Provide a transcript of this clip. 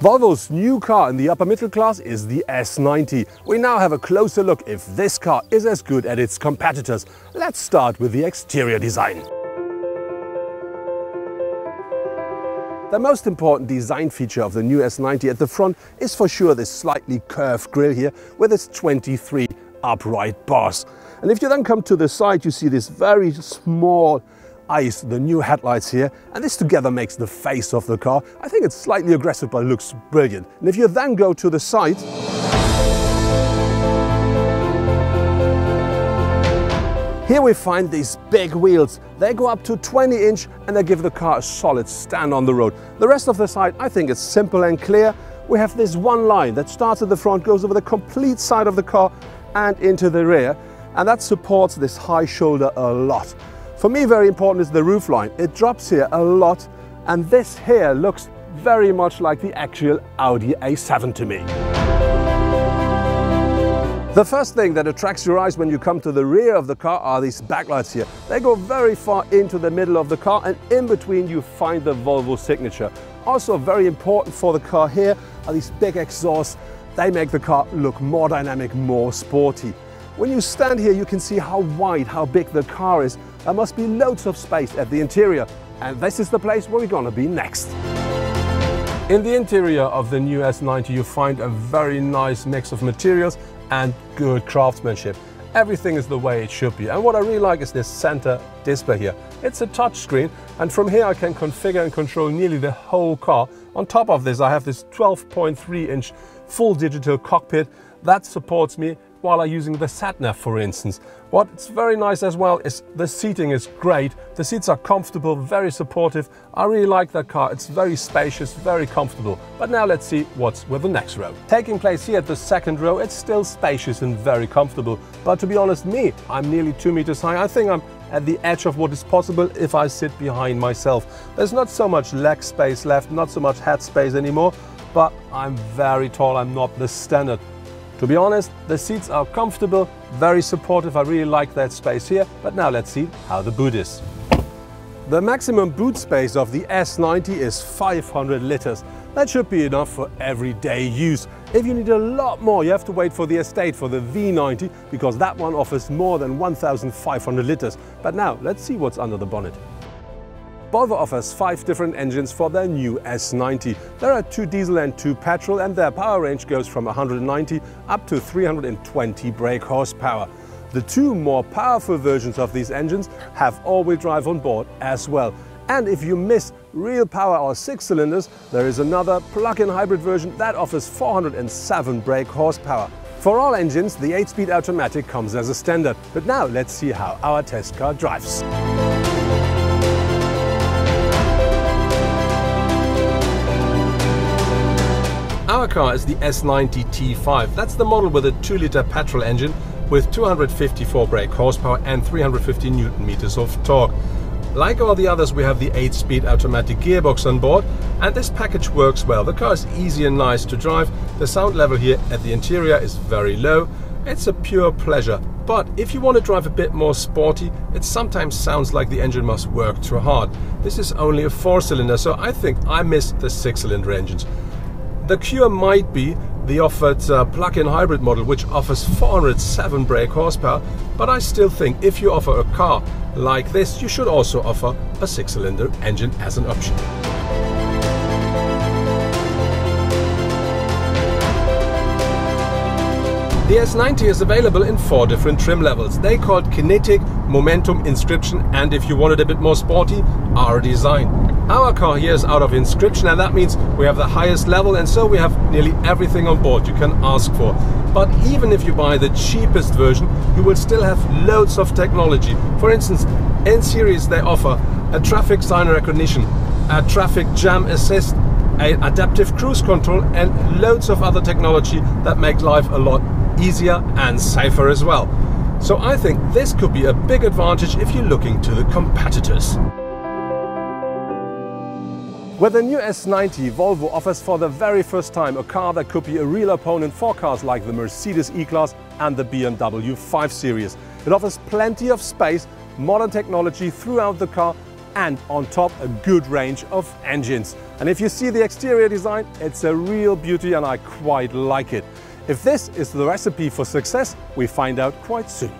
Volvo's new car in the upper middle class is the S90. We now have a closer look if this car is as good as its competitors. Let's start with the exterior design. The most important design feature of the new S90 at the front is for sure this slightly curved grille here with its 23 upright bars. And if you then come to the side, you see this very small eyes, the new headlights here, and this together makes the face of the car. I think it's slightly aggressive, but it looks brilliant. And if you then go to the side, here we find these big wheels. They go up to 20-inch and they give the car a solid stand on the road. The rest of the side, I think, is simple and clear. We have this one line that starts at the front, goes over the complete side of the car and into the rear, and that supports this high shoulder a lot. For me, very important is the roofline. It drops here a lot, and this here looks very much like the actual Audi A7 to me. The first thing that attracts your eyes when you come to the rear of the car are these backlights here. They go very far into the middle of the car, and in between you find the Volvo signature. Also very important for the car here are these big exhausts. They make the car look more dynamic, more sporty. When you stand here, you can see how wide, how big the car is. There must be loads of space at the interior, and this is the place where we're gonna be next. In the interior of the new S90, you find a very nice mix of materials and good craftsmanship. Everything is the way it should be. And what I really like is this center display here. It's a touch screen, and from here I can configure and control nearly the whole car. On top of this, I have this 12.3-inch full digital cockpit that supports me while I'm using the sat-nav, for instance. What's very nice as well is the seating is great. The seats are comfortable, very supportive. I really like that car. It's very spacious, very comfortable. But now let's see what's with the next row. Taking place here at the second row, it's still spacious and very comfortable. But to be honest, I'm nearly 2 meters high. I think I'm at the edge of what is possible if I sit behind myself. There's not so much leg space left, not so much head space anymore, but I'm very tall. I'm not the standard. To be honest, the seats are comfortable, very supportive. I really like that space here, but now let's see how the boot is. The maximum boot space of the S90 is 500 liters. That should be enough for everyday use. If you need a lot more, you have to wait for the estate for the V90, because that one offers more than 1,500 liters. But now let's see what's under the bonnet. Volvo offers 5 different engines for their new S90. There are 2 diesel and 2 petrol, and their power range goes from 190 up to 320 brake horsepower. The 2 more powerful versions of these engines have all-wheel drive on board as well. And if you miss real power or 6 cylinders, there is another plug-in hybrid version that offers 407 brake horsepower. For all engines, the 8-speed automatic comes as a standard. But now let's see how our test car drives. Our car is the S90 T5. That's the model with a 2-liter petrol engine with 254 brake horsepower and 350 Newton meters of torque. Like all the others, we have the 8-speed automatic gearbox on board, and this package works well. The car is easy and nice to drive. The sound level here at the interior is very low. It's a pure pleasure. But if you want to drive a bit more sporty, it sometimes sounds like the engine must work too hard. This is only a 4-cylinder, so I think I missed the 6-cylinder engines. The cure might be the offered plug-in hybrid model, which offers 407 brake horsepower, but I still think if you offer a car like this, you should also offer a 6-cylinder engine as an option. The S90 is available in 4 different trim levels. They called Kinetic, Momentum, Inscription, and if you want it a bit more sporty, R-Design. Our car here is out of Inscription, and that means we have the highest level, and so we have nearly everything on board you can ask for. But even if you buy the cheapest version, you will still have loads of technology. For instance, in series they offer a traffic sign recognition, a traffic jam assist, an adaptive cruise control, and loads of other technology that make life a lot easier and safer as well. So I think this could be a big advantage if you're looking to the competitors. With the new S90, Volvo offers for the very first time a car that could be a real opponent for cars like the Mercedes E-Class and the BMW 5 Series. It offers plenty of space, modern technology throughout the car, and on top a good range of engines. And if you see the exterior design, it's a real beauty and I quite like it. If this is the recipe for success, we find out quite soon.